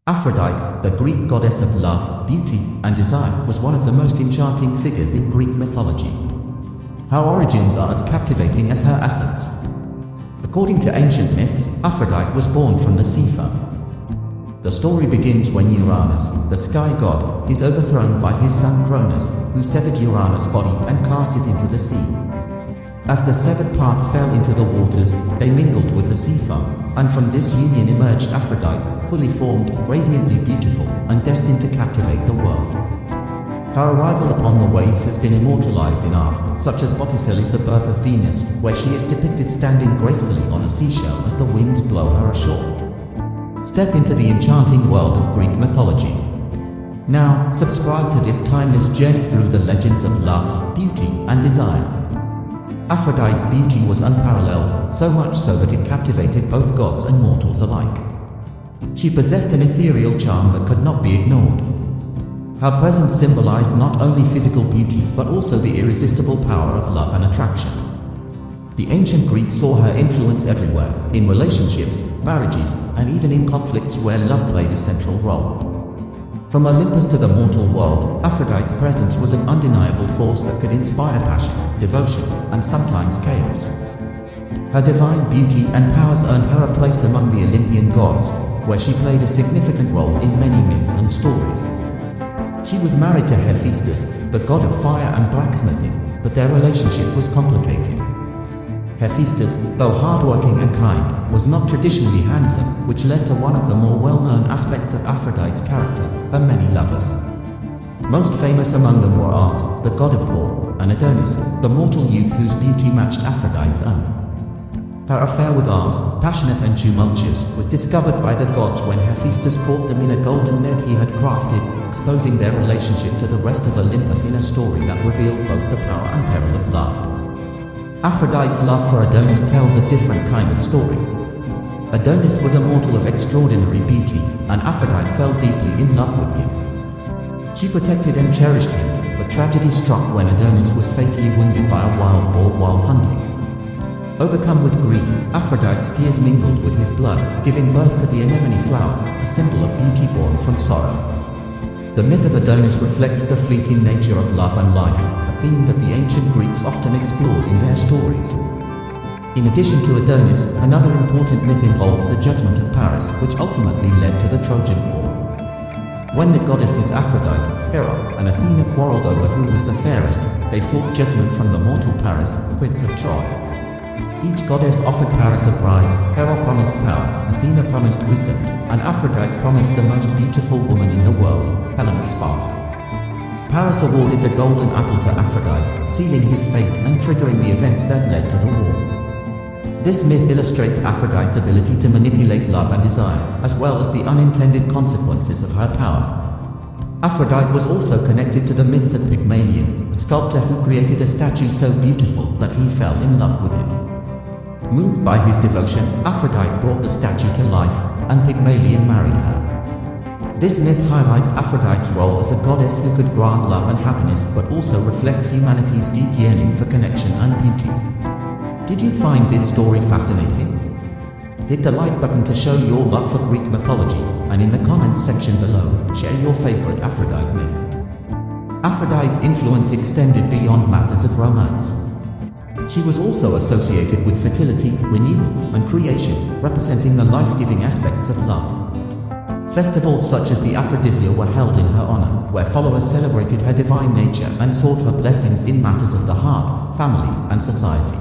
Aphrodite, the Greek goddess of love, beauty, and desire, was one of the most enchanting figures in Greek mythology. Her origins are as captivating as her essence. According to ancient myths, Aphrodite was born from the sea foam. The story begins when Uranus, the sky god, is overthrown by his son Cronus, who severed Uranus' body and cast it into the sea. As the severed parts fell into the waters, they mingled with the sea foam, and from this union emerged Aphrodite, fully formed, radiantly beautiful, and destined to captivate the world. Her arrival upon the waves has been immortalized in art, such as Botticelli's The Birth of Venus, where she is depicted standing gracefully on a seashell as the winds blow her ashore. Step into the enchanting world of Greek mythology. Now, subscribe to this timeless journey through the legends of love, beauty, and desire. Aphrodite's beauty was unparalleled, so much so that it captivated both gods and mortals alike. She possessed an ethereal charm that could not be ignored. Her presence symbolized not only physical beauty but also the irresistible power of love and attraction. The ancient Greeks saw her influence everywhere, in relationships, marriages, and even in conflicts where love played a central role. From Olympus to the mortal world, Aphrodite's presence was an undeniable force that could inspire passion, devotion, and sometimes chaos. Her divine beauty and powers earned her a place among the Olympian gods, where she played a significant role in many myths and stories. She was married to Hephaestus, the god of fire and blacksmithing, but their relationship was complicated. Hephaestus, though hardworking and kind, was not traditionally handsome, which led to one of the more well-known aspects of Aphrodite's character, her many lovers. Most famous among them were Ares, the god of war, and Adonis, the mortal youth whose beauty matched Aphrodite's own. Her affair with Ares, passionate and tumultuous, was discovered by the gods when Hephaestus caught them in a golden net he had crafted, exposing their relationship to the rest of Olympus in a story that revealed both the power and peril of love. Aphrodite's love for Adonis tells a different kind of story. Adonis was a mortal of extraordinary beauty, and Aphrodite fell deeply in love with him. She protected and cherished him, but tragedy struck when Adonis was fatally wounded by a wild boar while hunting. Overcome with grief, Aphrodite's tears mingled with his blood, giving birth to the anemone flower, a symbol of beauty born from sorrow. The myth of Adonis reflects the fleeting nature of love and life, a theme that the ancient Greeks often explored in their stories. In addition to Adonis, another important myth involves the judgment of Paris, which ultimately led to the Trojan War. When the goddesses Aphrodite, Hera, and Athena quarreled over who was the fairest, they sought judgment from the mortal Paris, prince of Troy. Each goddess offered Paris a bride. Hera promised power, Athena promised wisdom, and Aphrodite promised the most beautiful woman in the world, Helen of Sparta. Paris awarded the golden apple to Aphrodite, sealing his fate and triggering the events that led to the war. This myth illustrates Aphrodite's ability to manipulate love and desire, as well as the unintended consequences of her power. Aphrodite was also connected to the myths of Pygmalion, a sculptor who created a statue so beautiful that he fell in love with it. Moved by his devotion, Aphrodite brought the statue to life, and Pygmalion married her. This myth highlights Aphrodite's role as a goddess who could grant love and happiness but also reflects humanity's deep yearning for connection and beauty. Did you find this story fascinating? Hit the like button to show your love for Greek mythology, and in the comments section below, share your favorite Aphrodite myth. Aphrodite's influence extended beyond matters of romance. She was also associated with fertility, renewal, and creation, representing the life-giving aspects of love. Festivals such as the Aphrodisia were held in her honor, where followers celebrated her divine nature and sought her blessings in matters of the heart, family, and society.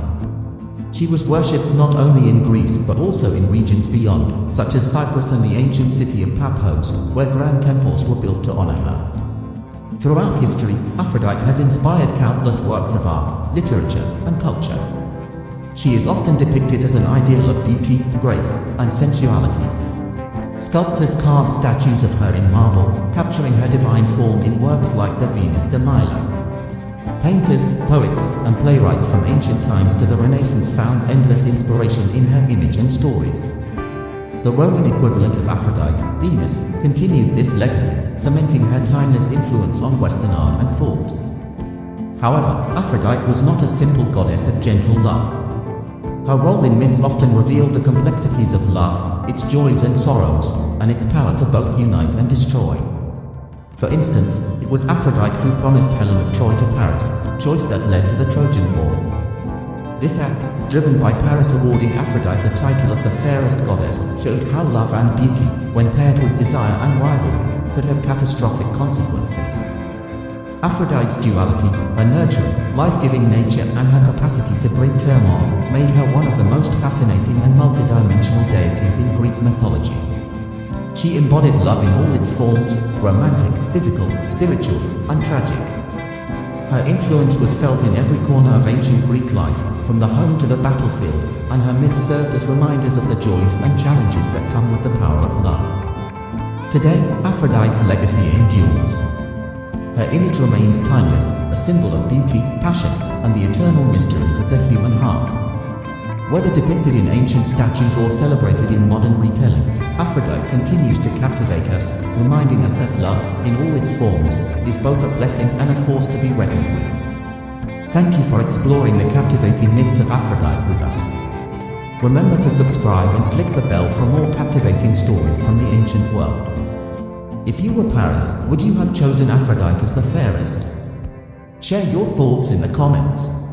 She was worshipped not only in Greece but also in regions beyond, such as Cyprus and the ancient city of Paphos, where grand temples were built to honor her. Throughout history, Aphrodite has inspired countless works of art, literature, and culture. She is often depicted as an ideal of beauty, grace, and sensuality. Sculptors carved statues of her in marble, capturing her divine form in works like the Venus de Milo. Painters, poets, and playwrights from ancient times to the Renaissance found endless inspiration in her image and stories. The Roman equivalent of Aphrodite, Venus, continued this legacy, cementing her timeless influence on Western art and thought. However, Aphrodite was not a simple goddess of gentle love. Her role in myths often revealed the complexities of love, its joys and sorrows, and its power to both unite and destroy. For instance, it was Aphrodite who promised Helen of Troy to Paris, a choice that led to the Trojan War. This act, driven by Paris awarding Aphrodite the title of the fairest goddess, showed how love and beauty, when paired with desire and rivalry, could have catastrophic consequences. Aphrodite's duality, her nurturing, life-giving nature and her capacity to bring turmoil, made her one of the most fascinating and multidimensional deities in Greek mythology. She embodied love in all its forms, romantic, physical, spiritual, and tragic. Her influence was felt in every corner of ancient Greek life, from the home to the battlefield, and her myths served as reminders of the joys and challenges that come with the power of love. Today, Aphrodite's legacy endures. Her image remains timeless, a symbol of beauty, passion, and the eternal mysteries of the human heart. Whether depicted in ancient statues or celebrated in modern retellings, Aphrodite continues to captivate us, reminding us that love, in all its forms, is both a blessing and a force to be reckoned with. Thank you for exploring the captivating myths of Aphrodite with us. Remember to subscribe and click the bell for more captivating stories from the ancient world. If you were Paris, would you have chosen Aphrodite as the fairest? Share your thoughts in the comments.